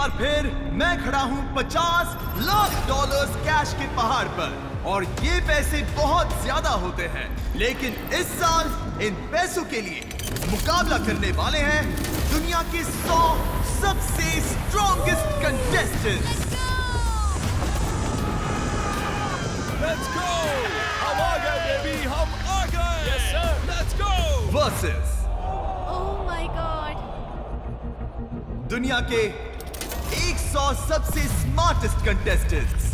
बार फिर मैं खड़ा हूँ 50 लाख डॉलर्स कैश के पहाड़ पर और ये पैसे बहुत ज्यादा होते हैं, लेकिन इस साल इन पैसों के लिए मुकाबला करने वाले हैं दुनिया के 100 सबसे स्ट्रॉन्गेस्ट कंटेस्टेंट्स। Let's go! हम आ गए बेबी, हम आ गए। Yes sir. Let's go! Versus Oh my God! दुनिया के 100 सबसे स्मार्टेस्ट कंटेस्टेंट्स।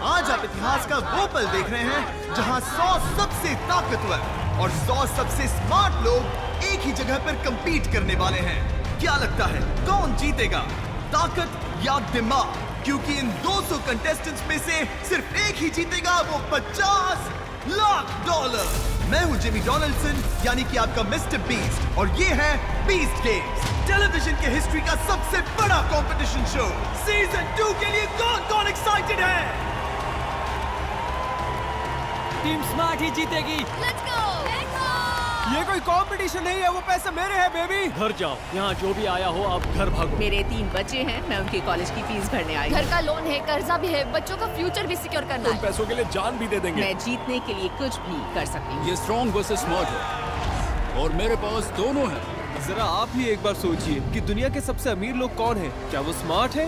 आज आप इतिहास का वो पल देख रहे हैं जहां 100 सबसे ताकतवर और 100 सबसे स्मार्ट लोग एक ही जगह पर कंपीट करने वाले हैं। क्या लगता है कौन जीतेगा, ताकत या दिमाग? क्योंकि इन 200 कंटेस्टेंट्स में से सिर्फ एक ही जीतेगा, वो 50 लाख डॉलर। मैं हूं जिमी डोनाल्डसन, यानी कि आपका मिस्टर बीस्ट, और ये है बीस्ट गेम्स, टेलीविजन के हिस्ट्री का सबसे बड़ा कंपटीशन शो। सीजन 2 के लिए कौन एक्साइटेड है? टीम स्मार्ट ही जीतेगी। Let's go! Let's go! ये कोई कंपटीशन नहीं है, वो पैसे मेरे हैं बेबी। घर जाओ, यहाँ जो भी आया हो आप घर भागो। मेरे 3 बच्चे हैं, मैं उनके कॉलेज की फीस भरने आई घर हूँ। का लोन है, कर्जा भी है, बच्चों का फ्यूचर भी सिक्योर करना उन है। पैसों के लिए जान भी दे देंगे। मैं जीतने के लिए कुछ भी कर सकती हूँ। ये स्ट्रॉन्ग वर्सेस स्मार्ट है और मेरे पास दोनों हैं। जरा आप ही एक बार सोचिए कि दुनिया के सबसे अमीर लोग कौन हैं? क्या वो स्मार्ट है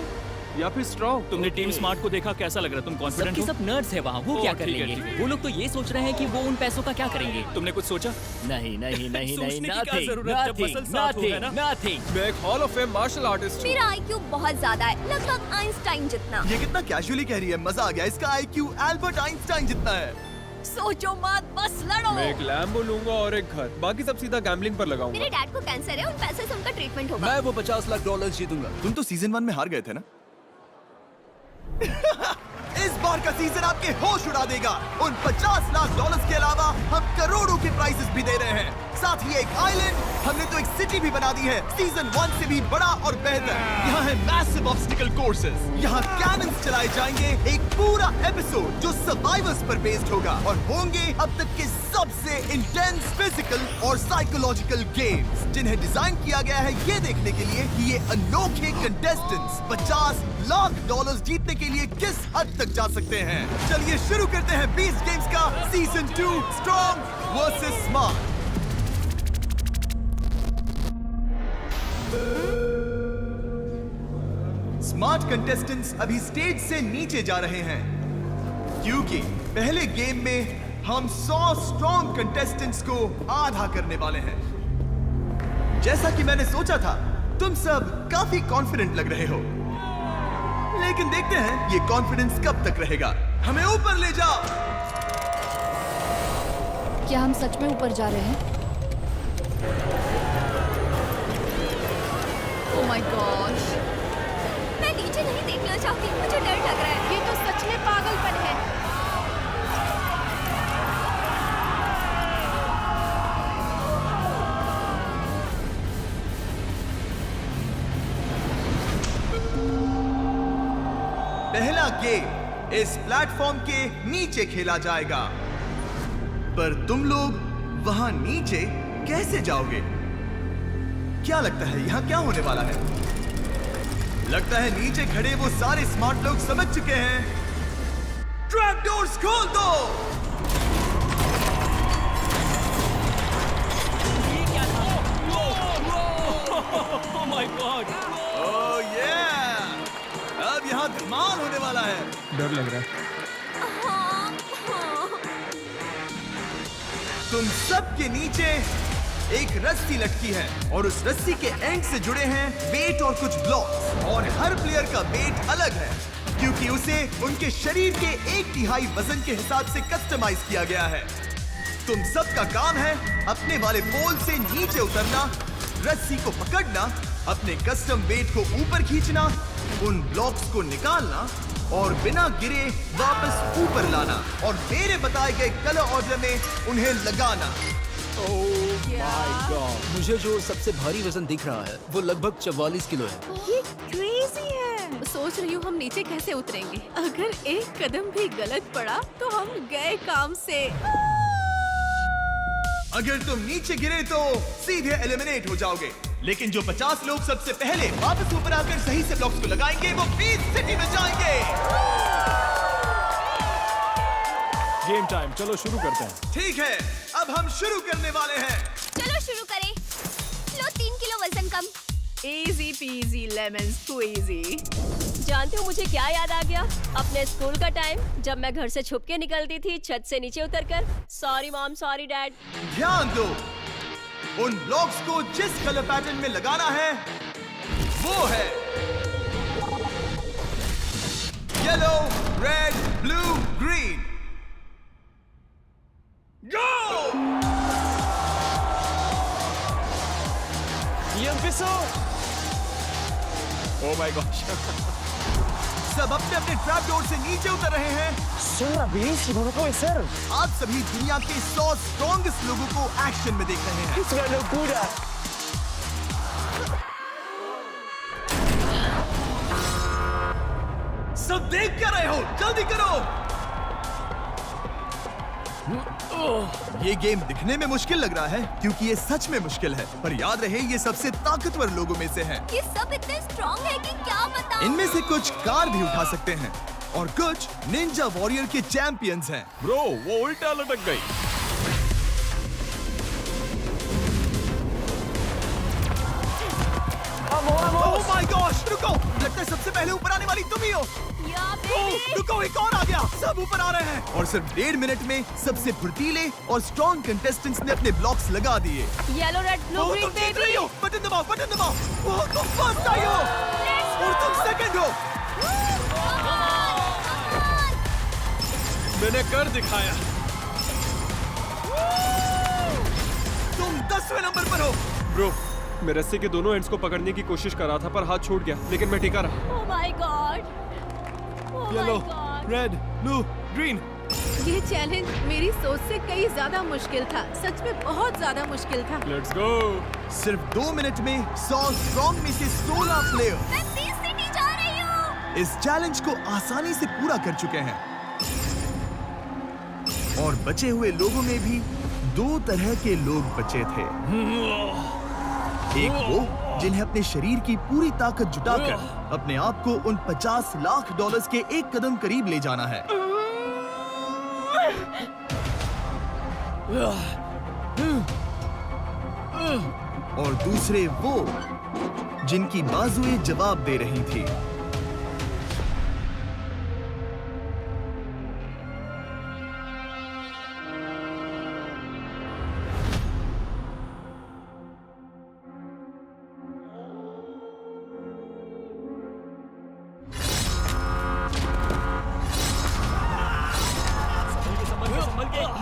या फिर स्ट्रॉन्ग? तुमने टीम स्मार्ट को देखा, कैसा लग रहा है? तुम कॉन्फिडेंट सबके हो? सब नर्ड्स है वहाँ, वो क्या कर ठीक है, लेंगे? ठीक है। वो लोग तो ये सोच रहे हैं कि वो उन पैसों का क्या करेंगे। तुमने कुछ सोचा? नहीं नहीं नहीं नहीं, सोचने की क्या nothing, जरूरत है, जब nothing, मसल साथ होगा nothing, ना? nothing। मैं एक hall of fame martial artist हूँ। मेरा IQ बहुत ज्यादा है, लगभग आइंस्टाइन जितना। ये कितना कैजुअली कह रही है, मजा आ गया। इसका IQ एल्बर्ट आइंस्टाइन जितना है। सोचो मत, बस लड़ो। मैं एक लैम्बो लूंगा और एक घर, बाकी सब सीधा गैम्बलिंग पर लगाऊंगा। मेरे डैड को कैंसर है, उन पैसे से उनका ट्रीटमेंट होगा। मैं वो 50 लाख डॉलर जीतूंगा। तुम तो सीजन 1 में हार गए थे ना? इस बार का सीजन आपके होश उड़ा देगा। उन 50 लाख डॉलर्स के अलावा हम करोड़ों के प्राइजेस भी दे रहे हैं। साथ ही एक आइलैंड, हमने तो एक सिटी भी बना दी है, सीजन 1 से भी बड़ा और बेहतर। यहाँ है मैसिव ऑब्स्टिकल कोर्सेस, यहाँ कैनन्स चलाए जाएंगे, एक पूरा एपिसोड जो सर्वाइवर्स पर बेस्ड होगा, और होंगे अब तक के सबसे इंटेंस फिजिकल और साइकोलॉजिकल गेम्स, जिन्हें डिजाइन किया गया है ये देखने के लिए कि ये अनोखे कंटेस्टेंट्स 50 लाख डॉलर्स जीतने के लिए किस हद तक जा सकते हैं। चलिए शुरू करते हैं बीस्ट गेम्स का season 2, strong versus smart. Smart contestants अभी स्टेज से नीचे जा रहे हैं, क्योंकि पहले गेम में हम 100 स्ट्रॉन्ग कंटेस्टेंट्स को आधा करने वाले हैं। जैसा कि मैंने सोचा था, तुम सब काफी कॉन्फिडेंट लग रहे हो, लेकिन देखते हैं ये कॉन्फिडेंस कब तक रहेगा। हमें ऊपर ले जाओ। क्या हम सच में ऊपर जा रहे हैं? Oh my gosh! मैं नीचे नहीं देखना चाहती, मुझे डर लग रहा है। ये तो सच में पागलपन है। पहला गेम इस प्लेटफॉर्म के नीचे खेला जाएगा, पर तुम लोग वहां नीचे कैसे जाओगे? क्या लगता है यहाँ क्या होने वाला है? लगता है नीचे खड़े वो सारे स्मार्ट लोग समझ चुके हैं। ट्रैप डोर्स खोल दो। ये क्या था? Oh my God! ओह ये, अब यहाँ धमाल होने वाला है। डर लग रहा है। तुम सबके नीचे एक रस्सी लटकी है, और उस रस्सी के एंड से जुड़े हैं वेट और कुछ ब्लॉक्स, और हर प्लेयर का वेट अलग है, क्योंकि उसे उनके शरीर के 1/3 वजन के हिसाब से कस्टमाइज किया गया है। तुम सबका काम है अपने वाले पोल से नीचे उतरना, रस्सी को पकड़ना, अपने कस्टम वेट को ऊपर खींचना, उन ब्लॉक्स को निकालना और बिना गिरे वापस ऊपर लाना, और मेरे बताए गए कलर ऑर्डर में उन्हें लगाना। ओह माय गॉड, मुझे जो सबसे भारी वजन दिख रहा है वो लगभग 44 किलो है। ये क्रेजी है। सोच रही हूँ हम नीचे कैसे उतरेंगे। अगर एक कदम भी गलत पड़ा तो हम गए काम से। अगर तुम नीचे गिरे तो सीधे एलिमिनेट हो जाओगे, लेकिन जो 50 लोग सबसे पहले वापस ऊपर आकर सही से ब्लॉक्स को लगाएंगे वो बीस्ट सिटी में जाएंगे। गेम टाइम, चलो शुरू करते हैं। ठीक है, अब हम शुरू करने वाले हैं। चलो शुरू करें। लो 3 किलो वजन कम। Easy peasy lemon squeezy. जानते हो मुझे क्या याद आ गया? अपने स्कूल का टाइम, जब मैं घर से छुप के निकलती थी छत से नीचे उतरकर। Sorry mom, sorry dad. ध्यान दो, उन ब्लॉक्स को जिस कलर पैटर्न में लगाना है वो है yellow, red, blue, green. Go! Y empezó. Oh my gosh. सब अपने अपने ट्रैप डोर से नीचे उतर रहे हैं। Rapidísimo, no puede ser. आप सभी दुनिया के 100 स्ट्रॉन्गेस्ट लोगों को एक्शन में देख रहे हैं। Es una locura. सब देख क्या रहे हो? जल्दी करो। ये गेम दिखने में मुश्किल लग रहा है क्योंकि ये सच में मुश्किल है, पर याद रहे ये सबसे ताकतवर लोगों में से है। ये सब इतने स्ट्रॉन्ग है कि क्या बताऊं? इनमें से कुछ कार भी उठा सकते हैं और कुछ निंजा वॉरियर के चैंपियंस हैं। ब्रो, वो उल्टा लटक गई। ओह माय गॉश, रुको, लगता है सबसे पहले ऊपर आने वाली तुम ही हो। या ओह, बेबी। रुको, एक और आ गया। सब ऊपर आ रहे हैं और सिर्फ 1.5 मिनट में सबसे फुर्तीले और स्ट्रॉन्ग कंटेस्टेंट्स ने अपने ब्लॉक्स लगा दिए। येलो, रेड, ब्लू, ओह, ग्रीन तुम जीत रही बेबी। हो। बटन दबाओ, बटन दबाओ। ओह, तुम फर्स्ट आई हो और तुम सेकंड हो। मैंने कर दिखाया। तुम 10वें नंबर पर हो। ब्रो, मैं रस्सी के दोनों एंड्स को पकड़ने की कोशिश कर रहा था पर हाथ छूट गया, लेकिन मैं टिका रहा। Oh my God. Oh my yellow, God. Red, blue, green. ये चैलेंज मेरी सोच से कई ज्यादा मुश्किल था। सच में बहुत ज्यादा मुश्किल था। Let's go. सिर्फ 2 मिनट में 100 स्ट्रॉन्ग में से 16 प्लेयर मैं बीस्ट सिटी जा रही हूँ। इस चैलेंज को आसानी से पूरा कर चुके हैं और बचे हुए लोगों में भी 2 तरह के लोग बचे थे। एक वो जिन्हें अपने शरीर की पूरी ताकत जुटाकर अपने आप को उन $50 लाख के एक कदम करीब ले जाना है, और दूसरे वो जिनकी बाजुएं जवाब दे रही थी।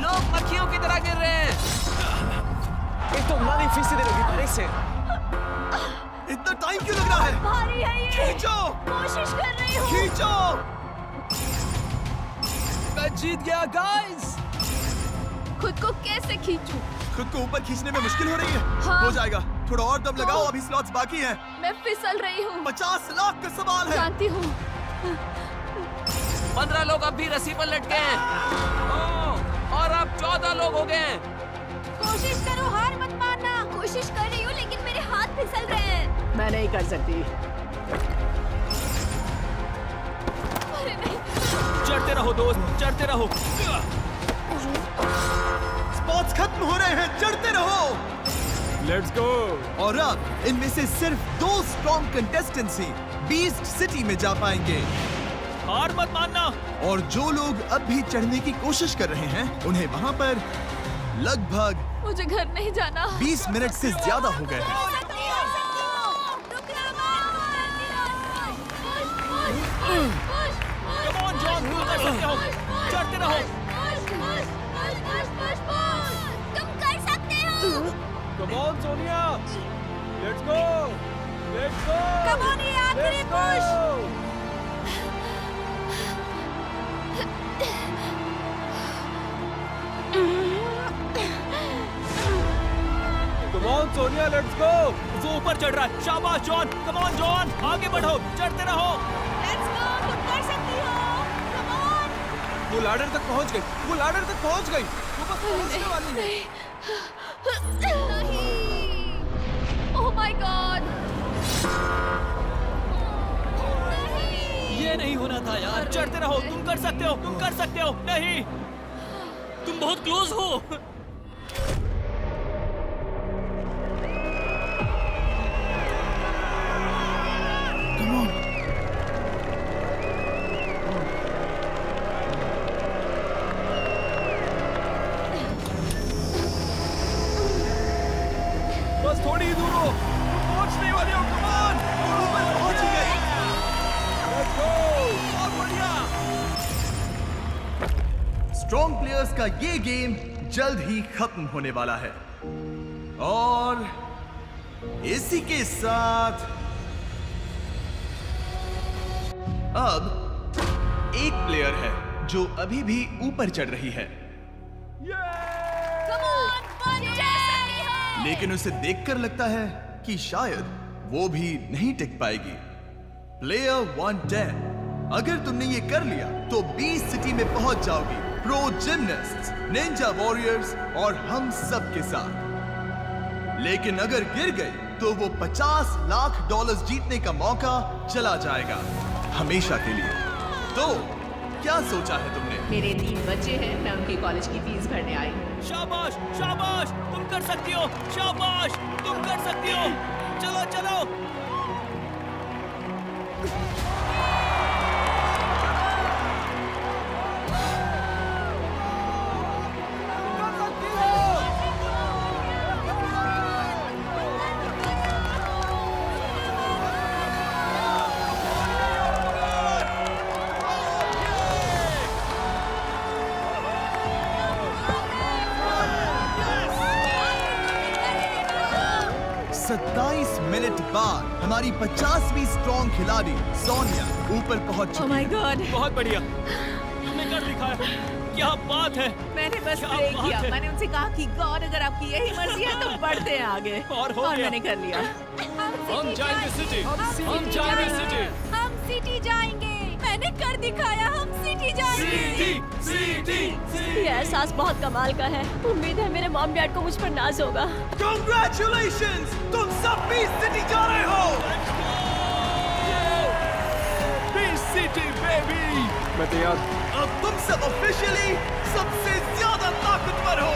लोग मक्खियों की तरह गिर रहे हैं। Esto es más difícil de lo que parece. इतना टाइम क्यों लग रहा है? भारी है ये। खींचो, कोशिश कर रही हूँ। खींचो। मैं जीत गया गाइस। खुद को कैसे खींचूं? खुद को ऊपर खींचने में मुश्किल हो रही है। हाँ। हो जाएगा, थोड़ा और दम लगाओ, अभी स्लॉट्स बाकी हैं। मैं फिसल रही हूँ। 50 लाख का सवाल है। जानती हूँ। 15 लोग अब भी रस्सी पर लटके हैं। ओह, और अब 14 लोग हो गए हैं। कोशिश करो, हार मत मानना। कोशिश कर रही हूँ लेकिन मेरे हाथ फिसल रहे हैं। मैं नहीं कर सकती। अरे नहीं। चढ़ते रहो दोस्त, चढ़ते रहो। स्पॉट्स खत्म हो रहे हैं, चढ़ते रहो। Let's go. और अब इनमें से सिर्फ 2 स्ट्रॉन्ग कंटेस्टेंट्स ही बीस्ट सिटी में जा पाएंगे। हार मत मानना। और जो लोग अब भी चढ़ने की कोशिश कर रहे हैं उन्हें वहां पर लगभग मुझे घर नहीं जाना। 20 मिनट से ज्यादा हो गए हैं। कम ऑन जॉन, तुम कर सकते हो। चढ़ते रहो। तुम कर सकते हो। Come on Sonia. Let's go. Let's go. Come on, ये आखिरी push। Come on Sonia, let's go. वो ऊपर चढ़ रहा है। शाबाश जॉन, कम ऑन जॉन, आगे बढ़ो, चढ़ते रहो। Let's go, तुम कर सकती हो। Come on। वो लैडर तक पहुंच गई। वो लैडर तक पहुंच गई। वो बस पहुंचने वाली है। Oh my God! ये नहीं होना था यार। चढ़ते रहो, तुम कर सकते हो, तुम कर सकते हो। नहीं, तुम बहुत क्लोज हो। बस थोड़ी ही दूर हो, तुम पहुंचने वाले हो। कम ऑन, तुम ऊपर पहुंच ही गए। Let's go. बहुत बढ़िया। स्ट्रॉन्ग प्लेयर्स का ये गेम जल्द ही खत्म होने वाला है और इसी के साथ अब एक प्लेयर है जो अभी भी ऊपर चढ़ रही है, लेकिन उसे देखकर लगता है कि शायद वो भी नहीं टिक पाएगी। प्लेयर 110, अगर तुमने ये कर लिया तो 20 सिटी में पहुंच जाओगी प्रो जिमनास्ट्स, निंजा वॉरियर्स और हम सब के साथ। लेकिन अगर गिर गई तो वो $50 लाख जीतने का मौका चला जाएगा हमेशा के लिए। तो क्या सोचा है तुमने? मेरे 3 बच्चे हैं, मैं उनकी कॉलेज की फीस भरने आई हूँ। शाबाश, शाबाश, तुम कर सकती हो। शाबाश, तुम कर सकती हो। चलो चलो। मिनट बाद हमारी 50वीं स्ट्रॉन्ग खिलाड़ी सोनिया ऊपर पहुंच ओह चुकी माय है। गॉड! बहुत बढ़िया, तुमने कर दिखाया। क्या बात है। मैंने बस क्या प्रे बात किया। है। मैंने उनसे कहा कि गॉड अगर आपकी यही मर्जी है तो बढ़ते हैं आगे। और हो गया। मैंने कर लिया। हम जाएंगे सिटी, हम जाएंगे सिटी। हम सिटी जाएंगे। मैंने कर दिखाया, हम सिटी जाएंगे। सिटी। ये एहसास बहुत कमाल का है। उम्मीद है मेरे मॉम डैड को मुझ पर नाज होगा। Congratulations! तुम सब 20 सिटी जा रहे हो। City baby. मैं तैयार। अब तुम सब ऑफिशियली सबसे ज्यादा ताकतवर हो।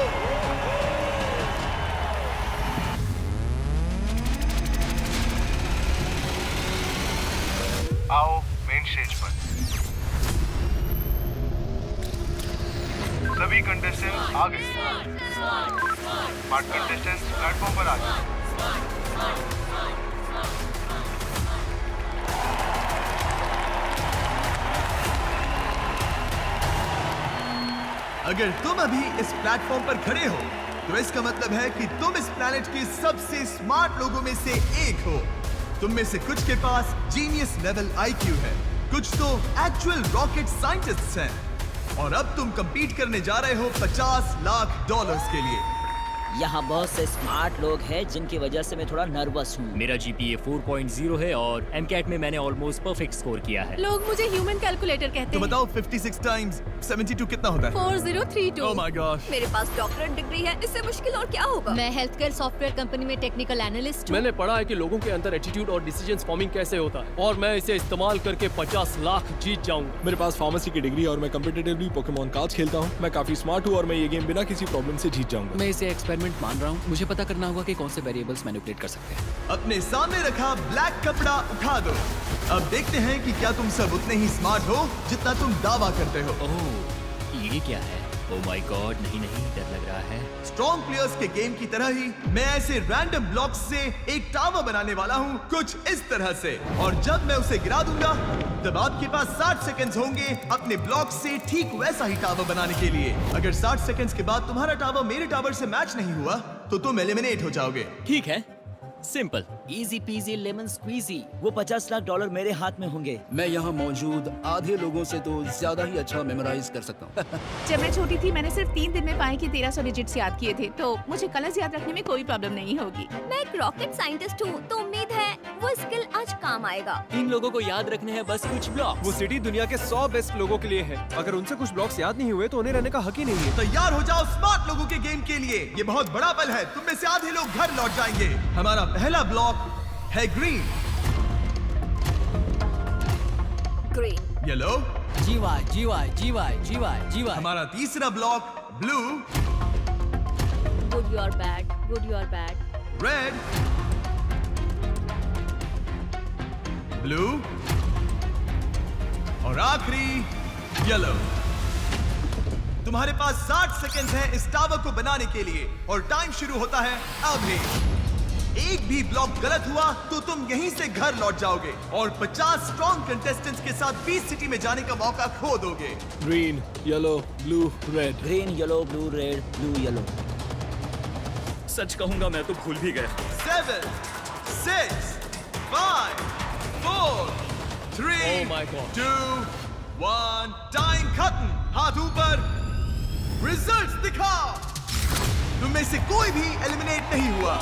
आओ मेन स्टेज पर। सभी कंटेस्टेंट्स आ गए। स्मार्ट कंटेस्टेंट्स प्लेटफॉर्म पर आ गए। अगर तुम अभी इस प्लेटफॉर्म पर खड़े हो तो इसका मतलब है कि तुम इस प्लेनेट के सबसे स्मार्ट लोगों में से एक हो। तुम में से कुछ के पास जीनियस लेवल IQ है, कुछ तो एक्चुअल रॉकेट साइंटिस्ट्स हैं, और अब तुम compete करने जा रहे हो $50 लाख के लिए। यहाँ बहुत से स्मार्ट लोग हैं जिनकी वजह से मैं थोड़ा नर्वस हूँ। मेरा GPA 4.0 है और MCAT में मैंने ऑलमोस्ट परफेक्ट स्कोर किया है। लोग मुझे ह्यूमन कैलकुलेटर कहते तो हैं। बताओ 56 टाइम्स 72 कितना होता है? 4032। Oh my gosh! मेरे पास डॉक्टरेट डिग्री है, इससे मुश्किल और क्या होगा? मैं हेल्थ केयर सॉफ्टवेयर कंपनी में टेक्निकल एनालिस्ट हूँ। मैंने पढ़ा है कि लोगों के अंदर एटीट्यूड और डिसीजन फॉर्मिंग कैसे होता है, और मैं इसे इस्तेमाल करके 50 लाख जीत जाऊंगा। मेरे पास फार्मेसी की डिग्री और मैं कम्पिटिटिवली पोकेमॉन कार्ड्स खेलता हूँ। मैं काफी स्मार्ट हूँ और मैं ये गेम बिना किसी प्रॉब्लम से जीत जाऊंगा। मैं इसे एक्सपेरिमेंट मान रहा हूँ। मुझे पता करना होगा कि कौन से वेरिएबल्स मैनिपुलेट कर सकते हैं। अपने सामने रखा ब्लैक कपड़ा उठा दो। अब देखते हैं कि क्या तुम सब उतने ही स्मार्ट हो जितना तुम दावा करते हो। ओह, ये क्या है? ओह माय गॉड, नहीं नहीं, डर लग रहा है। स्ट्रॉन्ग प्लेयर्स के गेम की तरह ही मैं ऐसे रैंडम ब्लॉक्स से एक टावर बनाने वाला हूँ, कुछ इस तरह से, और जब मैं उसे गिरा दूंगा तब आपके पास 60 सेकंड्स होंगे अपने ब्लॉक से ठीक वैसा ही टावर बनाने के लिए। अगर 60 सेकंड्स के बाद तुम्हारा टावर मेरे टावर से मैच नहीं हुआ तो तुम एलिमिनेट हो जाओगे। ठीक है, simple. Easy peasy lemon squeezy. वो $50 लाख मेरे हाथ में होंगे। मैं यहाँ मौजूद आधे लोगों से तो ज्यादा ही अच्छा मेमोराइज कर सकता हूँ। जब मैं छोटी थी मैंने सिर्फ 3 दिन में पाई के 1300 डिजिट्स याद किए थे, तो मुझे कलर्स याद रखने में कोई प्रॉब्लम नहीं होगी। मैं एक रॉकेट साइंटिस्ट हूँ, तो उम्मीद है वो स्किल आज काम आएगा। इन लोगों को याद रखने हैं बस कुछ ब्लॉक। वो सिटी दुनिया के 100 बेस्ट लोगों के लिए है। अगर उनसे कुछ ब्लॉक्स याद नहीं हुए तो उन्हें रहने का हक ही नहीं है। तैयार हो जाओ स्मार्ट लोगों के गेम के लिए। ये बहुत बड़ा पल है। तुम में से आधे लोग घर लौट जाएंगे। हमारा पहला ब्लॉक है ग्रीन, ग्रीन, येलो, जीवाय जीवाय जीवाय जीवाय जीवाय। हमारा तीसरा block blue, good your bad, good your bad. Red, blue और आखिरी येलो। तुम्हारे पास 60 सेकंड्स हैं इस टावर को बनाने के लिए और टाइम शुरू होता है अभी। एक भी ब्लॉक गलत हुआ तो तुम यहीं से घर लौट जाओगे और 50 स्ट्रॉन्ग कंटेस्टेंट्स के साथ 20 सिटी में जाने का मौका खो दोगे। Green, yellow, blue, red. Green yellow blue red blue yellow. सच कहूंगा मैं तो भूल भी गया। 7, 6, 5, 4, 3, Oh my God. 2, 1, टाइम खत्म। हाथ ऊपर, रिजल्ट्स दिखाओ। तुम में से कोई भी एलिमिनेट नहीं हुआ।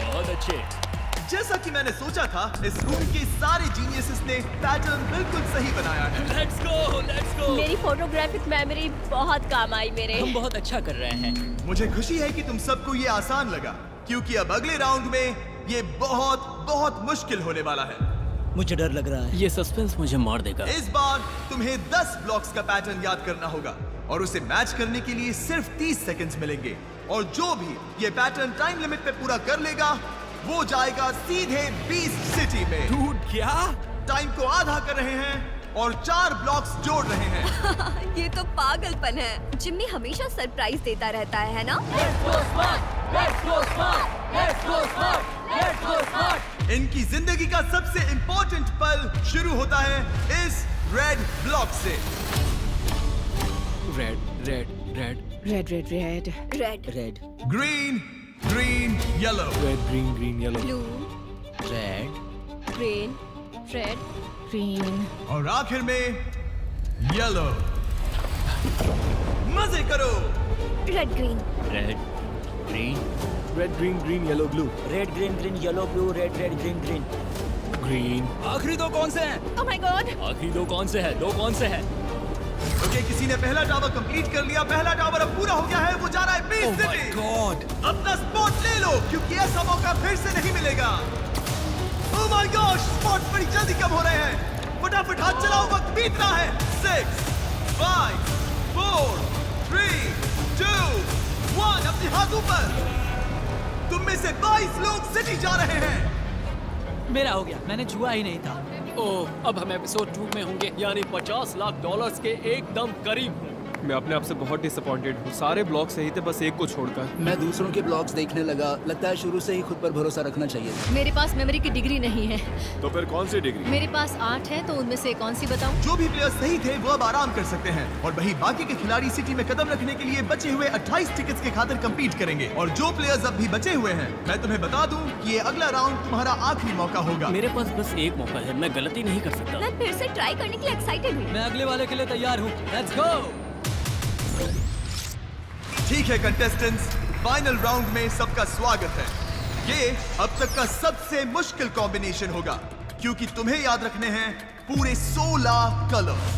बहुत अच्छे। जैसा कि मैंने सोचा था, इस रूम के सारे जीनियसेस ने पैटर्न बिल्कुल सही बनाया है। Let's go, let's go. मेरी फोटोग्राफिक मेमोरी बहुत काम आई मेरे। हम बहुत अच्छा कर रहे हैं। मुझे खुशी है कि तुम सबको ये आसान लगा, क्योंकि अब अगले राउंड में ये बहुत बहुत मुश्किल होने वाला है। मुझे डर लग रहा है। ये सस्पेंस मुझे मार देगा। इस बार तुम्हें 10 ब्लॉक्स का पैटर्न याद करना होगा और उसे मैच करने के लिए सिर्फ 30 सेकंड्स मिलेंगे। और जो भी ये पैटर्न टाइम लिमिट पे पूरा कर लेगा वो जाएगा सीधे बीस्ट सिटी में। डूड, क्या? टाइम को आधा कर रहे हैं और 4 ब्लॉक्स जोड़ रहे हैं। ये तो पागलपन है। जिम्मी हमेशा सरप्राइज देता रहता है ना? इनकी जिंदगी का सबसे इंपॉर्टेंट पल शुरू होता है इस रेड ब्लॉक से। Red, red, red. Red red red red, red green, green, yellow. Red, green, green, yellow. Blue, red green, red, green. और आखिर में येलो। मजे करो। Red, green, red, green, red, green, green, yellow, blue. Red green green yellow blue red red green green. Green. आखिरी दो कौन से हैं? Oh my God. आखिरी दो कौन से है? दो कौन से है? ओके, किसी ने पहला टावर कंप्लीट कर लिया। पहला टावर अब पूरा हो गया है। वो जा रहा है beast Oh my city. God. अपना स्पॉट ले लो, क्योंकि ऐसा मौका फिर से नहीं मिलेगा। ओह माय गॉड, स्पॉट बड़ी जल्दी कम हो रहे हैं। फटाफट हाथ चलाओ, वक्त बीत रहा है। 6, 5, 4, 3, 2, 1। अपने हाथ ऊपर। तुम में से 22 लोग सिटी जा रहे हैं। मेरा हो गया, मैंने छुआ ही नहीं था। ओह, अब हम एपिसोड 2 में होंगे, यानी $50 लाख के एकदम करीब हूँ। मैं अपने आप से बहुत डिसअपॉइंटेड हूँ। सारे ब्लॉक सही थे, बस एक को छोड़कर। मैं दूसरों के ब्लॉग्स देखने लगा। लगता है शुरू से ही खुद पर भरोसा रखना चाहिए। मेरे पास मेमोरी की डिग्री नहीं है। तो फिर कौन सी डिग्री? मेरे पास 8 है, तो उनमें से कौन सी बताऊं? जो भी प्लेयर्स सही थे वो अब आराम कर सकते हैं और वही बाकी के खिलाड़ी सिटी में कदम रखने के लिए बचे हुए 28 टिकट्स के खातिर compete करेंगे। और जो प्लेयर्स अब भी बचे हुए हैं, मैं तुम्हें बता दूं कि ये अगला राउंड तुम्हारा आखिरी मौका होगा। मेरे पास बस एक मौका है, मैं गलती नहीं कर सकता। मैं फिर से ट्राई करने के लिए एक्साइटेड हूँ। मैं अगले वाले के लिए तैयार हूँ। Let's go. ठीक है कंटेस्टेंट्स, फाइनल राउंड में सबका स्वागत है। ये अब तक का सबसे मुश्किल कॉम्बिनेशन होगा, क्योंकि तुम्हें याद रखने हैं पूरे 16 कलर्स।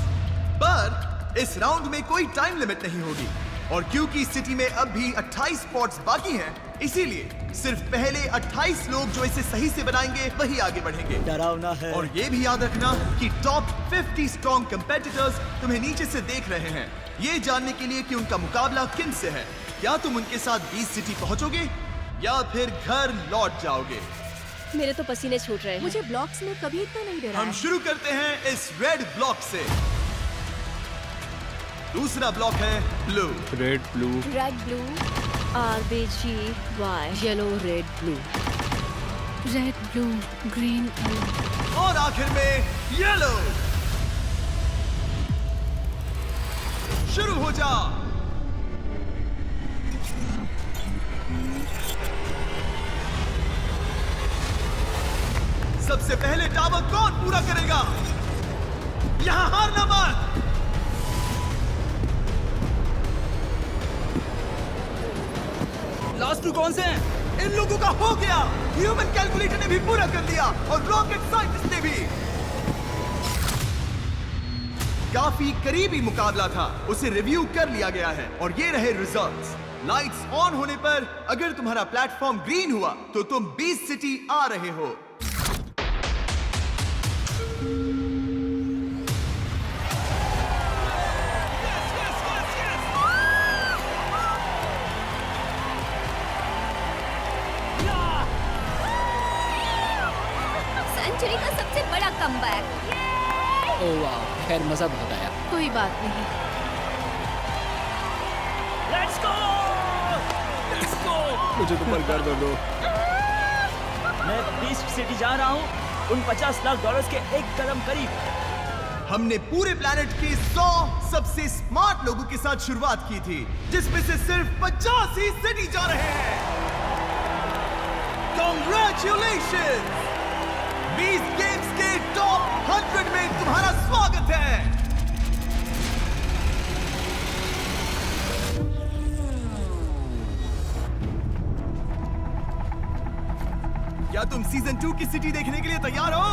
पर इस राउंड में कोई टाइम लिमिट नहीं होगी और क्योंकि सिटी में अब भी 28 स्पॉट्स बाकी हैं, इसीलिए सिर्फ पहले 28 लोग जो इसे सही से बनाएंगे वही आगे बढ़ेंगे। डरावना है। और ये भी याद रखना कि टॉप 50 स्ट्रॉन्ग कंपेटिटर्स तुम्हें नीचे से देख रहे हैं, ये जानने के लिए कि उनका मुकाबला किन से है। क्या तुम उनके साथ 20 सिटी पहुंचोगे या फिर घर लौट जाओगे? मेरे तो पसीने छूट रहे हैं। मुझे ब्लॉक्स में कभी इतना नहीं डरा हम है। शुरू करते हैं इस रेड ब्लॉक से। दूसरा ब्लॉक है blue. Red, blue. Red, blue, RBGY। Yellow red blue. Red blue green blue. और आखिर में येलो। शुरू हो जा। सबसे पहले टावर कौन पूरा करेगा? यहां हारना मत। लास्ट टू कौन से हैं? इन लोगों का हो गया। ह्यूमन कैलकुलेटर ने भी पूरा कर दिया और रॉकेट साइंटिस्ट ने भी। काफी करीबी मुकाबला था, उसे रिव्यू कर लिया गया है और ये रहे रिजल्ट्स। लाइट्स ऑन होने पर अगर तुम्हारा प्लेटफॉर्म ग्रीन हुआ तो तुम बीस्ट सिटी आ रहे हो। सेंचुरी का सबसे बड़ा कमबैक। ओह वाह, खैर मजा बहुत आया। कोई बात नहीं। Let's go, let's go. मुझे तो पर कर दो। मैं बीस्ट सिटी जा रहा हूँ, उन $50 लाख के एक कदम करीब। हमने पूरे प्लेनेट के 100 सबसे स्मार्ट लोगों के साथ शुरुआत की थी, जिसमें से सिर्फ 50 ही सिटी जा रहे हैं। Congratulations! 20 गेम्स के टॉप 100 में तुम्हारा स्वागत है। क्या तुम सीजन 2 की सिटी देखने के लिए तैयार हो?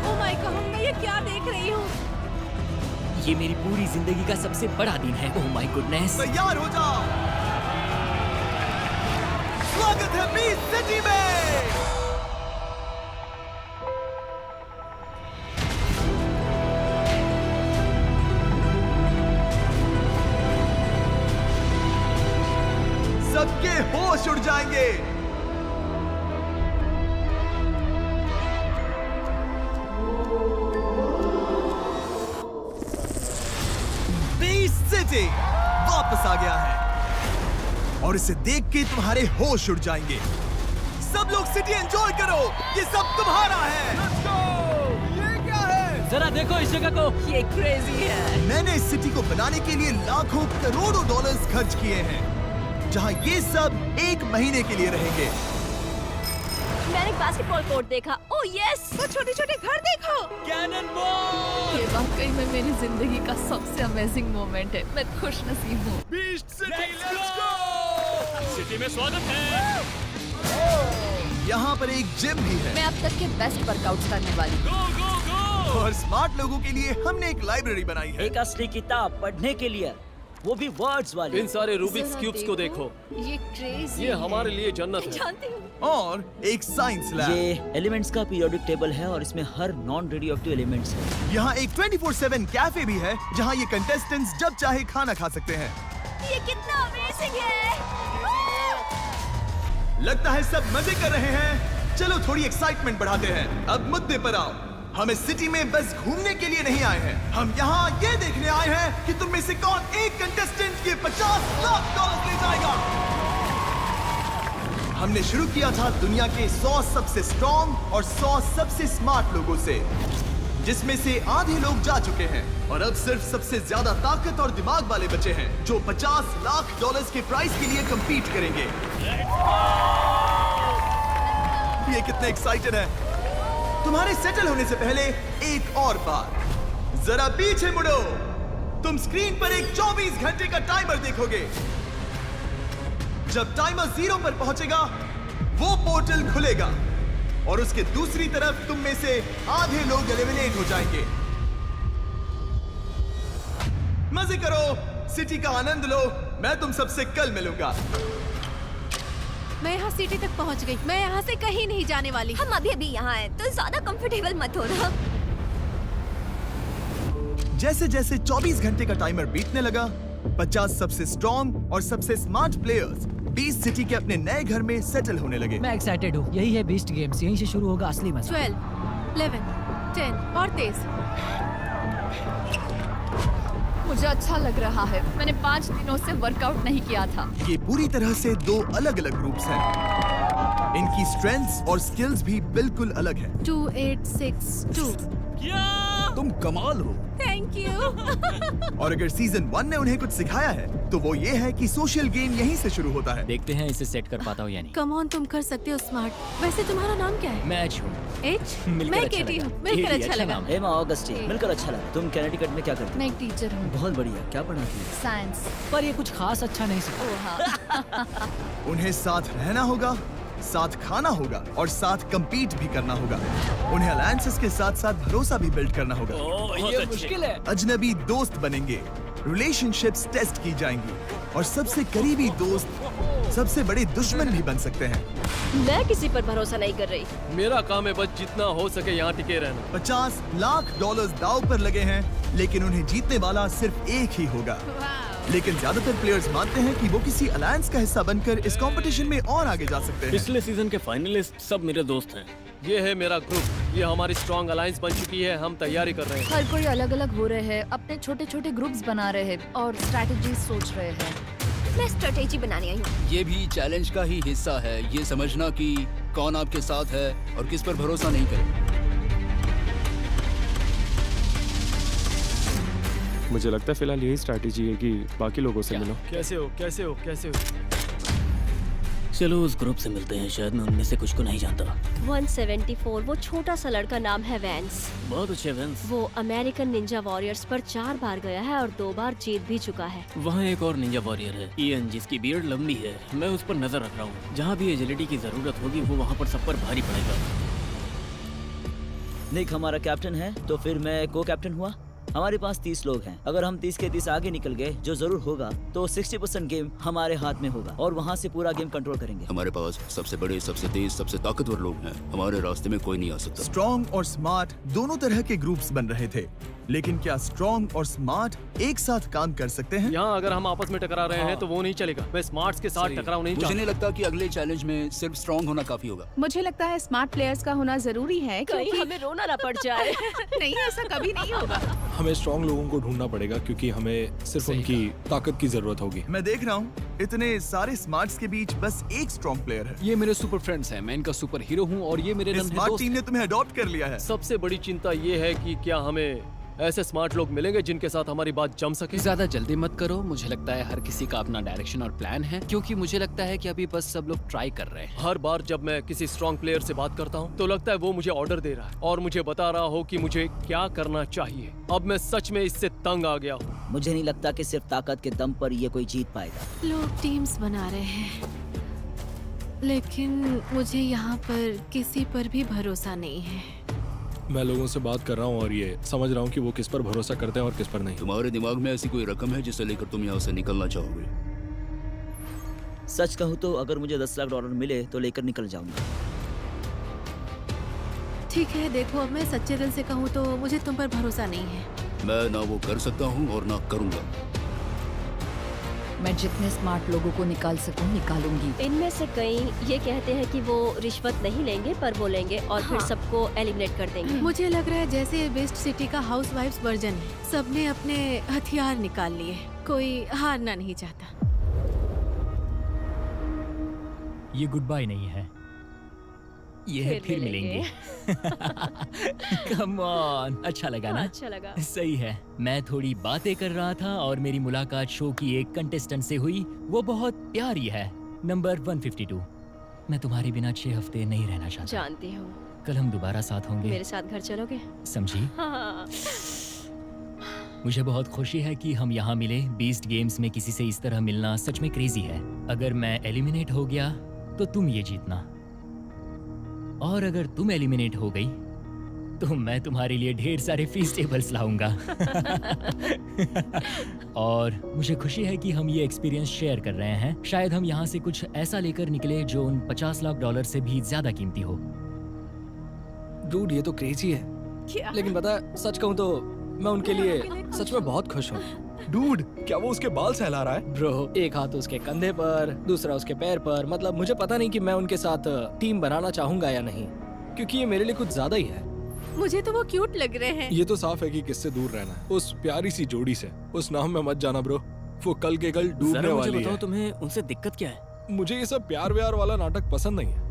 ओह माय गॉड, मैं ये क्या देख रही हूँ? ये मेरी पूरी जिंदगी का सबसे बड़ा दिन है। Oh my goodness. तैयार हो जाओ, स्वागत है बीस्ट सिटी में। सबके होश उड़ जाएंगे। बीस्ट सिटी वापस आ गया है और इसे देख के तुम्हारे होश उड़ जाएंगे। सब लोग सिटी एंजॉय करो, ये सब तुम्हारा है। ये क्या है? जरा देखो इस जगह को, ये क्रेजी है। मैंने इस सिटी को बनाने के लिए लाखों करोड़ों डॉलर्स खर्च किए हैं, जहां ये सब 1 महीने के लिए रहेंगे। मैंने एक बास्केटबॉल कोर्ट देखा। ओह यस, वो छोटे-छोटे घर देखो। Cannon ball. ये वाकई में मेरी जिंदगी का सबसे अमेजिंग मोमेंट है। मैं खुश नसीब हूँ। Beast city, let's go. City में स्वागत है। यहाँ पर एक जिम भी है मैं अब तक के बेस्ट वर्कआउट्स करने वाली हूँ। गो गो गो। और स्मार्ट लोगों के लिए हमने एक लाइब्रेरी बनाई है। एक असली किताब पढ़ने के लिए, वो भी वर्ड्स वाली। इन सारे रूबिक्स जरा क्यूब्स को देखो, ये क्रेजी ये हमारे लिए जन्नत है। जानती हूँ। और एक साइंस लैब। ये एलिमेंट्स का पीरियोडिक टेबल है और इसमें हर नॉन रेडियोएक्टिव एलिमेंट्स है। यहाँ एक 24/7 कैफे भी है, जहाँ ये कंटेस्टेंट्स जब चाहे खाना खा सकते हैं। ये कितना अमेजिंग है। लगता है सब मजे कर रहे हैं। चलो थोड़ी एक्साइटमेंट बढ़ाते हैं। अब मुद्दे पर आओ। हम इस सिटी में बस घूमने के लिए नहीं आए हैं, हम यहाँ ये देखने आए हैं कि तुम में से कौन एक कंटेस्टेंट के $50 लाख ले जाएगा। हमने शुरू किया था दुनिया के 100 सबसे स्ट्रॉन्ग और 100 सबसे स्मार्ट लोगों से, जिसमें से आधे लोग जा चुके हैं और अब सिर्फ सबसे ज्यादा ताकत और दिमाग वाले बचे हैं, जो $50 लाख के प्राइस के लिए कंपीट करेंगे। ये कितने एक्साइटेड है। तुम्हारे सेटल होने से पहले एक और बात, जरा पीछे मुड़ो। तुम स्क्रीन पर एक 24 घंटे का टाइमर देखोगे। जब टाइमर 0 पर पहुंचेगा, वो पोर्टल खुलेगा और उसके दूसरी तरफ तुम में से आधे लोग एलिमिनेट हो जाएंगे। मजे करो, सिटी का आनंद लो। मैं तुम सबसे कल मिलूंगा। मैं यहाँ सिटी तक पहुँच गई। मैं यहाँ से कहीं नहीं जाने वाली। हम अभी अभी यहाँ हैं, तो ज्यादा कंफर्टेबल मत हो ना। जैसे जैसे 24 घंटे का टाइमर बीतने लगा, 50 सबसे स्ट्रॉन्ग और सबसे स्मार्ट प्लेयर्स बीस्ट सिटी के अपने नए घर में सेटल होने लगे। मैं एक्साइटेड हूँ। यही है बीस्ट गेम्स, यहीं से शुरू होगा असली मजा। 12, 11, 10 और तेज। मुझे अच्छा लग रहा है। मैंने 5 दिनों से वर्कआउट नहीं किया था। ये पूरी तरह से 2 अलग-अलग ग्रुप्स हैं। इनकी स्ट्रेंथ्स और स्किल्स भी बिल्कुल अलग हैं। 2, 8, 6, 2। क्या तुम कमाल हो। Thank you. और अगर सीजन 1 ने उन्हें कुछ सिखाया है तो वो ये है कि सोशल गेम यहीं से शुरू होता है। देखते हैं इसे सेट कर पाता हूँ या नहीं। कम ऑन, तुम कर सकते हो स्मार्ट। वैसे तुम्हारा नाम क्या है? मैं एच हूँ। एच? मिलकर मैं अच्छा केटी लगा। हूँ। मिलकर केटी, अच्छा अच्छा लगा। नाम एमा ऑगस्टीन, मिलकर अच्छा लगा। तुम कैनेडिकट में क्या करती हो? मैं एक टीचर हूँ। बहुत बढ़िया। क्या पढ़ाती हो? साइंस। पर ये कुछ खास अच्छा नहीं सिखा। उन्हें साथ रहना होगा, साथ खाना होगा और साथ compete भी करना होगा। उन्हें अलायंसेस के साथ साथ भरोसा भी बिल्ड करना होगा। ये मुश्किल है। अजनबी दोस्त बनेंगे, रिलेशनशिप्स टेस्ट की जाएंगी और सबसे करीबी दोस्त सबसे बड़े दुश्मन भी बन सकते हैं। मैं किसी पर भरोसा नहीं कर रही। मेरा काम है बस जितना हो सके यहाँ टिके रहना। $50 लाख दांव पर लगे हैं, लेकिन उन्हें जीतने वाला सिर्फ एक ही होगा। लेकिन ज्यादातर प्लेयर्स मानते हैं कि वो किसी अलायंस का हिस्सा बनकर इस कंपटीशन में और आगे जा सकते हैं। पिछले सीजन के फाइनलिस्ट सब मेरे दोस्त हैं। ये है मेरा ग्रुप, ये हमारी स्ट्रॉन्ग अलायंस बन चुकी है। हम तैयारी कर रहे हैं। हर कोई अलग अलग हो रहे हैं, अपने छोटे छोटे ग्रुप्स बना रहे हैं और स्ट्रैटेजी सोच रहे हैं। मैं स्ट्रेटेजी बनाने आई हूँ। ये भी चैलेंज का ही हिस्सा है, ये समझना कि कौन आपके साथ है और किस पर भरोसा नहीं करे। मुझे लगता है फिलहाल यही स्ट्रैटेजी है कि बाकी लोगों से मिलो। कैसे हो, कैसे हो, कैसे हो? चलो उस ग्रुप से मिलते हैं। शायद मैं उनमें से कुछ को नहीं जानता। 174, वो छोटा सा लड़का नाम है वैंस। बहुत अच्छे वेंस। वो अमेरिकन निंजा वॉरियर्स पर 4 बार गया है और 2 बार जीत भी चुका है। वहाँ एक और निंजा वॉरियर है, इयन, जिसकी बियर्ड लंबी है। मैं उस पर नजर रख रहा हूँ। जहाँ भी एजिलिटी की जरूरत होगी वो वहाँ पर सब पर भारी पड़ेगा। निक हमारा कैप्टन है, तो फिर मैं को कैप्टन हुआ। हमारे पास 30 लोग हैं। अगर हम 30 के 30 आगे निकल गए, जो जरूर होगा, तो 60% गेम हमारे हाथ में होगा और वहाँ से पूरा गेम कंट्रोल करेंगे। हमारे पास सबसे बड़े, सबसे तेज, सबसे ताकतवर लोग हैं। हमारे रास्ते में कोई नहीं आ सकता। स्ट्रॉन्ग और स्मार्ट दोनों तरह के ग्रुप्स बन रहे थे, लेकिन क्या स्ट्रॉन्ग और स्मार्ट एक साथ काम कर सकते हैं? यहाँ अगर हम आपस में टकरा रहे हैं तो वो नहीं चलेगा। मैं स्मार्ट्स के साथ टकराव नहीं मुझे चाहता। नहीं लगता कि अगले चैलेंज में सिर्फ स्ट्रॉन्ग होना काफी होगा। मुझे लगता है स्मार्ट प्लेयर्स का होना जरूरी है, कहीं क्योंकि हमें रोना ना पड़ जाए। नहीं, ऐसा कभी नहीं होगा। हमें स्ट्रॉन्ग लोगों को ढूंढना पड़ेगा क्योंकि हमें सिर्फ उनकी ताकत की जरूरत होगी। मैं देख रहा हूँ इतने सारे स्मार्ट्स के बीच बस एक स्ट्रॉन्ग प्लेयर है। ये मेरे सुपर फ्रेंड्स हैं, मैं इनका सुपर हीरो हूँ और ये मेरे इस स्मार्ट टीम ने तुम्हें अडॉप्ट कर लिया है। सबसे बड़ी चिंता ये है कि क्या हमें ऐसे स्मार्ट लोग मिलेंगे जिनके साथ हमारी बात जम सके। ज्यादा जल्दी मत करो। मुझे लगता है हर किसी का अपना डायरेक्शन और प्लान है, क्योंकि मुझे लगता है कि अभी बस सब लोग ट्राई कर रहे हैं। हर बार जब मैं किसी स्ट्रॉन्ग प्लेयर से बात करता हूँ तो लगता है वो मुझे ऑर्डर दे रहा है और मुझे बता रहा हो कि मुझे क्या करना चाहिए। अब मैं सच में इससे तंग आ गया हूँ। मुझे नहीं लगता कि सिर्फ ताकत के दम पर ये कोई जीत पाएगा। लोग टीम्स बना रहे हैं, लेकिन मुझे यहाँ पर किसी पर भी भरोसा नहीं है। मैं लोगों से बात कर रहा हूँ और ये समझ रहा हूँ कि वो किस पर भरोसा करते हैं और किस पर नहीं। तुम्हारे दिमाग में ऐसी कोई रकम है जिसे लेकर तुम यहाँ से निकलना चाहोगे? सच कहूँ तो अगर मुझे $10 लाख मिले तो लेकर निकल जाऊंगा। ठीक है, देखो, अब मैं सच्चे दिल से कहूँ तो मुझे तुम पर भरोसा नहीं है। मैं ना वो कर सकता हूँ और ना करूँगा। मैं जितने स्मार्ट लोगों को निकाल सकूं निकालूंगी। इनमें से कई ये कहते हैं कि वो रिश्वत नहीं लेंगे पर वो लेंगे और फिर सबको एलिमिनेट कर देंगे। मुझे लग रहा है जैसे ये वेस्ट सिटी का हाउसवाइफ्स वर्जन है। सबने अपने हथियार निकाल लिए, कोई हारना नहीं चाहता। ये गुड बाय नहीं है, ये है फिर मिलेंगे। कम ऑन, अच्छा लगा ना? अच्छा लगा। सही है। मैं थोड़ी बातें कर रहा था और मेरी मुलाकात शो की एक कंटेस्टेंट से हुई। वो बहुत प्यारी है, नंबर 152। मैं तुम्हारे बिना 6 हफ्ते नहीं रहना चाहता। जानती हूँ। कल हम दोबारा साथ होंगे। मेरे साथ घर चलोगे? समझी? हाँ। मुझे बहुत खुशी है कि हम यहाँ मिले। बीस्ट गेम्स में किसी से इस तरह मिलना सच में क्रेजी है। अगर मैं एलिमिनेट हो गया तो तुम ये जीतना, और अगर तुम एलिमिनेट हो गई तो मैं तुम्हारे लिए ढेर सारे फीस्टेबल्स लाऊंगा। और मुझे खुशी है कि हम ये एक्सपीरियंस शेयर कर रहे हैं। शायद हम यहाँ से कुछ ऐसा लेकर निकले जो उन $50 लाख से भी ज्यादा कीमती हो। डूड, ये तो क्रेजी है। क्या? लेकिन पता है, सच कहूँ तो मैं उनके लिए सच में बहुत खुश हूँ। डूड, क्या वो उसके बाल सहला रहा है? ब्रो, एक हाथ उसके कंधे पर, दूसरा उसके पैर पर। मतलब मुझे पता नहीं कि मैं उनके साथ टीम बनाना चाहूंगा या नहीं, क्योंकि ये मेरे लिए कुछ ज्यादा ही है। मुझे तो वो क्यूट लग रहे हैं। ये तो साफ है कि किससे दूर रहना है। उस प्यारी सी जोड़ी से। उस नाम में मत जाना ब्रो, वो कल के कल डूबने जरा मुझे वाली बताओ, है। तुम्हें उनसे दिक्कत क्या है? मुझे ये सब प्यार व्यार वाला नाटक पसंद नहीं है।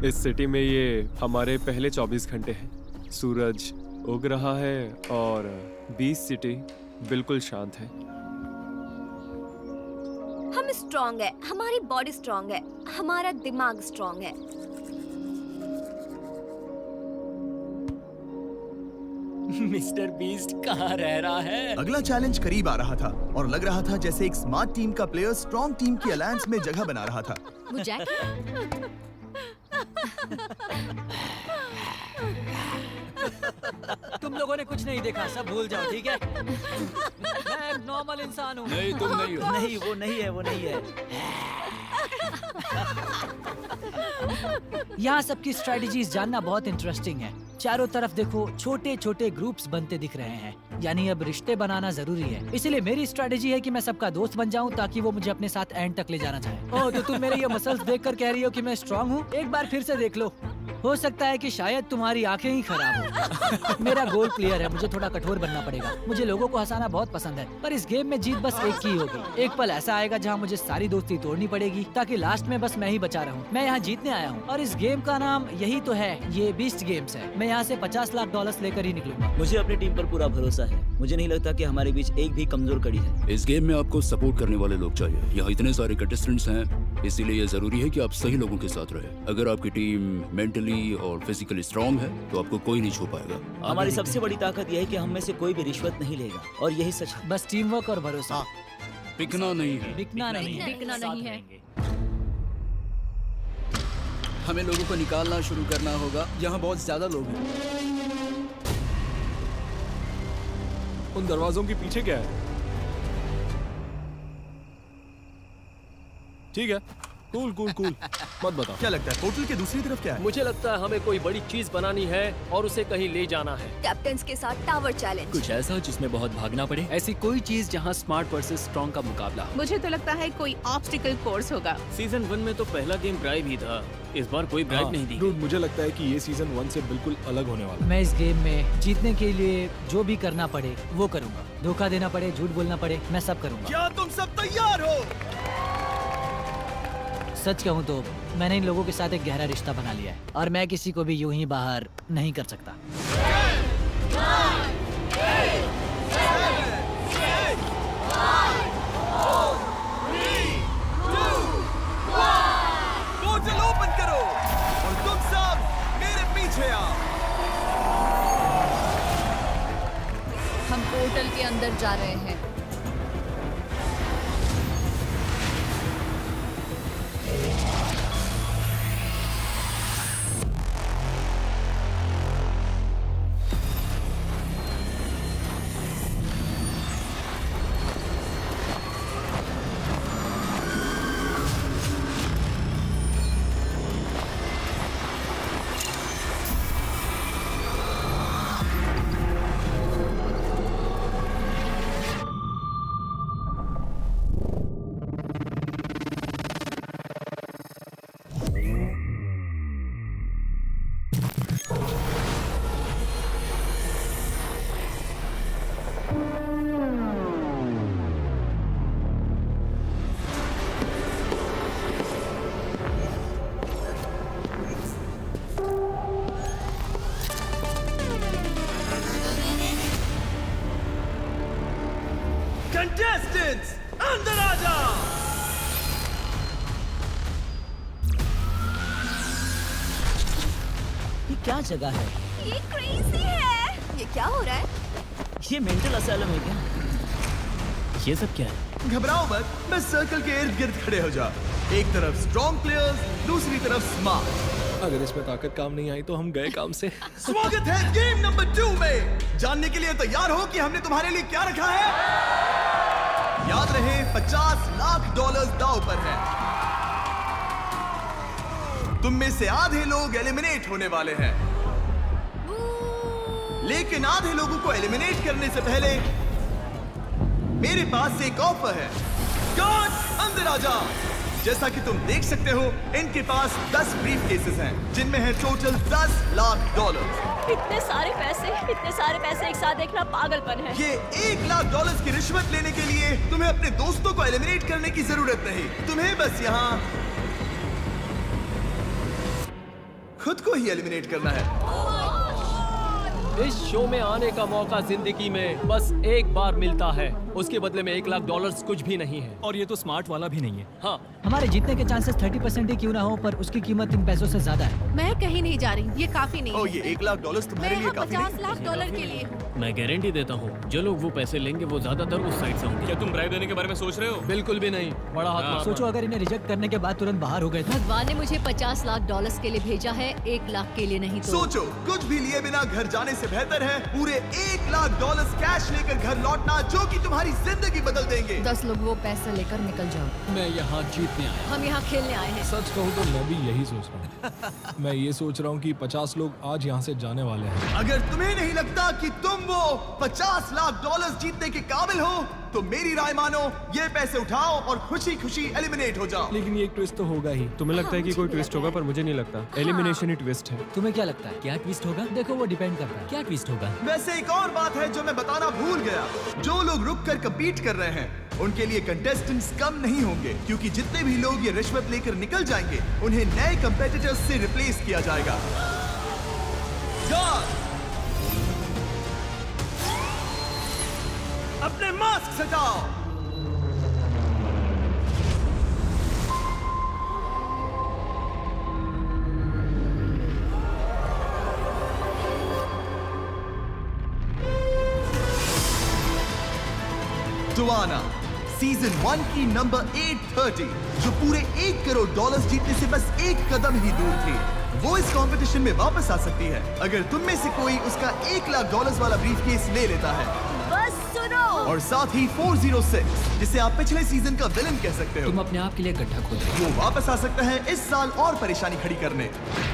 इस सिटी में ये हमारे पहले 24 घंटे हैं। सूरज उग रहा है और 20 सिटी बिल्कुल शांत है। हम स्ट्रांग है, हमारी बॉडी स्ट्रांग है, हमारा दिमाग स्ट्रांग है। मिस्टर बीस्ट कहाँ रह रहा है? अगला चैलेंज करीब आ रहा था और लग रहा था जैसे एक स्मार्ट टीम का प्लेयर स्ट्रॉन्ग टीम की अलायंस में जगह बना रहा था। वो जैकी? तुम लोगों ने कुछ नहीं देखा, सब भूल जाओ, ठीक है? मैं एक नॉर्मल इंसान हूँ। नहीं, तुम नहीं हो। नहीं, वो नहीं है, वो नहीं है। यहाँ सबकी स्ट्रेटजीज जानना बहुत इंटरेस्टिंग है। चारों तरफ देखो, छोटे छोटे ग्रुप्स बनते दिख रहे हैं, यानी अब रिश्ते बनाना जरूरी है। इसीलिए मेरी स्ट्रेटजी है कि मैं सबका दोस्त बन जाऊं ताकि वो मुझे अपने साथ एंड तक ले जाना चाहे। ओह, तो तुम मेरे ये मसल्स देखकर कह रही हो कि मैं स्ट्रांग हूँ? एक बार फिर से देख लो, हो सकता है कि शायद तुम्हारी आंखें ही खराब हो। मेरा गोल क्लियर है, मुझे थोड़ा कठोर बनना पड़ेगा। मुझे लोगों को हंसाना बहुत पसंद है, पर इस गेम में जीत बस एक की होगी। एक पल ऐसा आएगा जहाँ मुझे सारी दोस्ती तोड़नी पड़ेगी ताकि लास्ट में बस मैं ही बचा रहूं। मैं यहाँ जीतने आया हूँ और इस गेम का नाम यही तो है, ये बीस्ट गेम्स है। मैं यहाँ से $50 लाख लेकर ही निकलूंगा। मुझे अपनी टीम पर पूरा भरोसा है। मुझे नहीं लगता कि हमारे बीच एक भी कमजोर कड़ी है। इस गेम में आपको सपोर्ट करने वाले लोग चाहिए। यहाँ इतने सारे कंटेस्टेंट्स हैं, इसीलिए ये जरूरी है कि आप सही लोगों के साथ रहे। अगर आपकी टीम मेंटली और फिजिकली स्ट्रांग है तो आपको कोई नहीं छू पाएगा। हमारी सबसे बड़ी ताकत यह है कि हम में से कोई भी रिश्वत नहीं लेगा, और यही सच है। बस टीम वर्क और भरोसा। बिकना नहीं है। बिकना नहीं है। बिकना नहीं है। हमें लोगों को निकालना शुरू करना होगा। यहाँ बहुत ज्यादा लोग हैं। उन दरवाजों के पीछे क्या है? ठीक है, कूल कूल कूल। मत बताओ। क्या लगता है पोर्टल के दूसरी तरफ क्या है? मुझे लगता है हमें कोई बड़ी चीज बनानी है और उसे कहीं ले जाना है। कैप्टन्स के साथ टावर चैलेंज। कुछ ऐसा जिसमें बहुत भागना पड़े। ऐसी कोई चीज जहाँ स्मार्ट वर्सेस स्ट्रॉन्ग का मुकाबला हो। मुझे तो लगता है कोई ऑब्स्टिकल कोर्स होगा। सीजन 1 में तो पहला गेम ब्राइब ही था, इस बार कोई ब्राइब नहीं दी। Dude, मुझे लगता है कि ये सीजन 1 से बिल्कुल अलग होने वाला है। मैं इस गेम में जीतने के लिए जो भी करना पड़े वो करूंगा। धोखा देना पड़े, झूठ बोलना पड़े, मैं सब करूंगा। क्या तुम सब तैयार हो? सच कहूँ तो मैंने इन लोगों के साथ एक गहरा रिश्ता बना लिया है और मैं किसी को भी यूं ही बाहर नहीं कर सकता। पोर्टल ओपन करो और तुम सब मेरे पीछे आओ। हम पोर्टल के अंदर जा रहे हैं। कंटेस्टेंट्स अंदर आ जाओ। ये क्या जगह है? ये क्रेजी है। ये क्या हो रहा है? ये मेंटल असाइलम है क्या? ये सब क्या है? घबराओ मत, मैं सर्कल के इर्द गिर्द खड़े हो जाओ। एक तरफ स्ट्रॉन्ग प्लेयर्स, दूसरी तरफ स्मार्ट। अगर इसमें ताकत काम नहीं आई तो हम गए काम से। स्वागत है गेम नंबर 2 में। जानने के लिए तैयार हो कि हमने तुम्हारे लिए क्या रखा है? याद रहे $50 लाख दांव पर है। तुम में से आधे लोग एलिमिनेट होने वाले हैं, लेकिन आधे लोगों को एलिमिनेट करने से पहले मेरे पास एक ऑफर है। गार्ड अंदर आ जाओ। जैसा कि तुम देख सकते हो, इनके पास 10 ब्रीफ केसेस हैं, जिनमें है टोटल $10 लाख। इतने सारे पैसे एक साथ देखना पागलपन है। ये $1 लाख की रिश्वत लेने के लिए तुम्हें अपने दोस्तों को एलिमिनेट करने की जरूरत नहीं। तुम्हें बस यहाँ खुद को ही एलिमिनेट करना है। इस शो में आने का मौका जिंदगी में बस एक बार मिलता है, उसके बदले में $1 लाख कुछ भी नहीं है। और ये तो स्मार्ट वाला भी नहीं है। हाँ, हमारे जीतने के चांसेस 30% ही क्यों ना हो, पर उसकी कीमत इन पैसों से ज्यादा है। मैं कहीं नहीं जा रही, ये काफी नहीं ओ, है। ये $1 लाख तुम्हारे मैं लिए यहाँ काफी $50 नहीं? लाख के लिए हूँ। मैं गारंटी देता हूँ जो लोग वो पैसे लेंगे वो ज्यादातर उस साइड से होंगे। क्या तुम ब्राइब देने के बारे में सोच रहे हो? बिल्कुल भी नहीं, बड़ा हाथ मारना। सोचो अगर इन्हें रिजेक्ट करने के बाद तुरंत बाहर हो गए तो। भगवान ने मुझे $50 लाख के लिए भेजा है, $1 लाख के लिए नहीं। तो सोचो, कुछ भी लिए बिना घर जाने से बेहतर है पूरे $1 लाख कैश लेकर घर लौटना, जो कि तुम्हारी जिंदगी बदल देंगे। 10 लोग वो पैसा लेकर निकल जाओ। मैं यहाँ जीतने आया। हम यहाँ खेलने आए हैं। सच कहूँ तो मैं भी यही सोच रहा हूँ। मैं ये सोच रहा हूँ कि 50 लोग आज यहाँ से जाने वाले हैं। अगर तुम्हें नहीं लगता कि तुम वो $50 लाख जीतने के काबिल हो, तो मेरी राय मानो, ये पैसे उठाओ और खुशी खुशी एलिमिनेट हो जाओ। लेकिन ये ट्विस्ट तो होगा ही। तुम्हें लगता है कि कोई ट्विस्ट होगा, पर मुझे नहीं लगता। एलिमिनेशन ही ट्विस्ट है। तुम्हें क्या लगता है? क्या ट्विस्ट होगा? देखो वो डिपेंड करता है। क्या ट्विस्ट होगा? वैसे एक और बात है जो मैं बताना भूल गया। जो लोग रुक कर कम्पीट कर रहे हैं उनके लिए कंटेस्टेंट्स कम नहीं होंगे, क्योंकि जितने भी लोग ये रिश्वत लेकर निकल जाएंगे उन्हें नए कंपेटिटर्स से रिप्लेस किया जाएगा। अपने मास्क हटाओ। डुआना सीजन 1 की नंबर 830, जो पूरे $1 करोड़ जीतने से बस एक कदम ही दूर थी, वो इस कंपटीशन में वापस आ सकती है अगर तुम में से कोई उसका $1 लाख वाला ब्रीफकेस ले लेता है। बस सुनो। और साथ ही 406, जिसे आप पिछले सीजन का विलन कह सकते हो, तुम अपने आप के लिए गड्ढा खोद रहे हो। वो वापस आ सकता है इस साल और परेशानी खड़ी करने।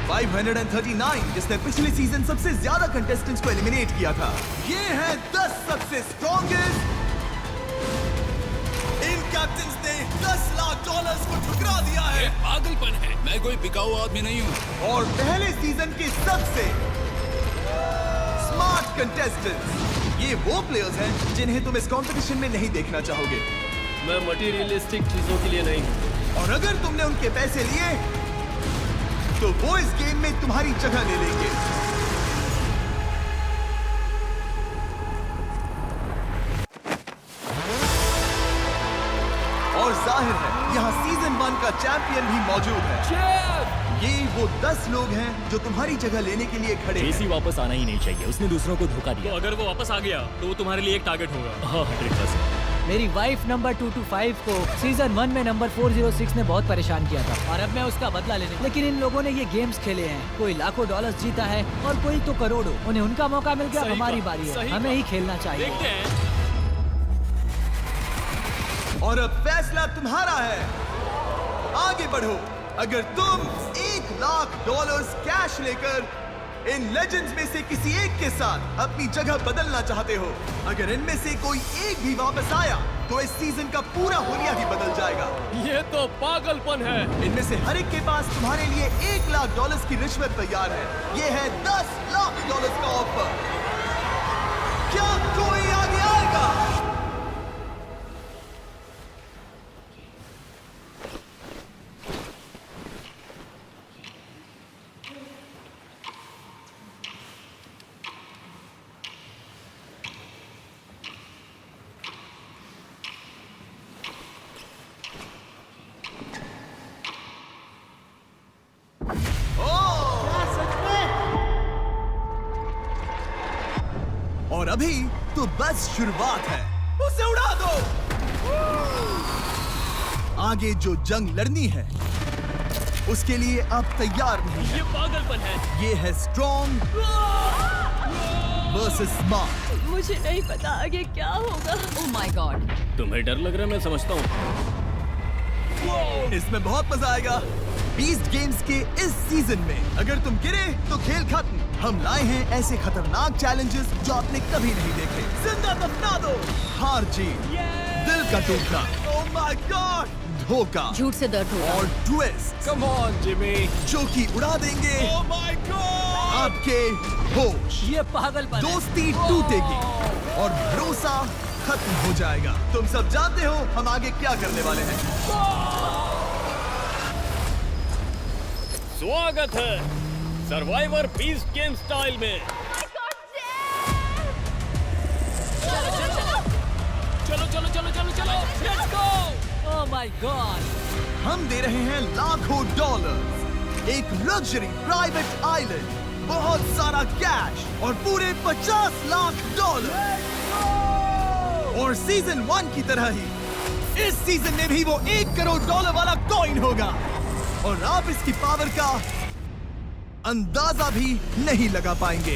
539, जिसने पिछले सीजन सबसे ज्यादा कंटेस्टेंट्स को एलिमिनेट किया था। ये है 10 सबसे स्ट्रॉन्गेस्ट। इन कैप्टन्स ने $10 लाख को ठुकरा दिया है। पागलपन है, मैं कोई बिकाऊ आदमी नहीं हूँ। और पहले सीजन के सबसे स्मार्ट कंटेस्टेंट्स, ये वो प्लेयर्स हैं जिन्हें तुम इस कंपटीशन में नहीं देखना चाहोगे। मैं मटेरियलिस्टिक चीजों के लिए नहीं हूँ। और अगर तुमने उनके पैसे लिए तो वो इस गेम में तुम्हारी जगह ले लेंगे। और जाहिर है यहाँ सीजन 1 का चैंपियन भी मौजूद है। ये वो 10 लोग हैं जो तुम्हारी जगह लेने के लिए खड़े हैं। वापस आना ही नहीं चाहिए, उसने दूसरों को धोखा दिया। तो अगर वो वापस आ गया तो वो तुम्हारे लिए एक टारगेट होगा। हाँ, 100%। मेरी वाइफ नंबर 225 को सीजन 1 में नंबर 406 ने बहुत परेशान किया था, और अब मैं उसका बदला लेने। लेकिन इन लोगों ने ये गेम्स खेले हैं, कोई लाखों डॉलर्स जीता है और कोई तो करोड़ों। उन्हें उनका मौका मिल गया, हमारी बारी है, हमें ही खेलना चाहिए। देखते हैं। और अब फैसला तुम्हारा है, आगे बढ़ो। अगर तुम $1 लाख कैश लेकर इन लेजेंड्स में से किसी एक के साथ अपनी जगह बदलना चाहते हो, अगर इनमें से कोई एक भी वापस आया तो इस सीजन का पूरा हुलिया ही बदल जाएगा। ये तो पागलपन है। इनमें से हर एक के पास तुम्हारे लिए $1 लाख की रिश्वत तैयार है। ये है $10 लाख का ऑफर। क्या कोई आगे आएगा? और अभी तो बस शुरुआत है, उसे उड़ा दो। आगे जो जंग लड़नी है उसके लिए आप तैयार नहीं हैं। ये पागलपन है। ये है स्ट्रॉन्ग वर्सेस स्मार्ट। मुझे नहीं पता आगे क्या होगा। Oh my God. तुम्हें डर लग रहा है, मैं समझता हूँ। इसमें बहुत मजा आएगा। बीस्ट गेम्स के इस सीजन में अगर तुम गिरे तो खेल खत्म। हम लाए हैं ऐसे खतरनाक चैलेंजेस जो आपने कभी नहीं देखे। जिंदा दफना दो, हार जीत, दिल का टूटना, ओह माय गॉड, धोखा, झूठ से दर्द होगा, और ट्विस्ट, कम ऑन जिमी, जो कि उड़ा देंगे ओह माय गॉड आपके होश। ये पागलपन है। दोस्ती टूटेगी और भरोसा खत्म हो जाएगा। तुम सब जानते हो हम आगे क्या करने वाले हैं। स्वागत है सर्वाइवर बीस्ट गेम स्टाइल में। चलो चलो चलो चलो चलो, let's go. Oh my God, हम दे रहे हैं लाखों डॉलर, एक लग्जरी प्राइवेट आइलैंड, बहुत सारा कैश और पूरे 50 लाख डॉलर। और सीजन 1 की तरह ही इस सीजन में भी वो $1 करोड़ वाला कॉइन होगा और आप इसकी पावर का अंदाजा भी नहीं लगा पाएंगे।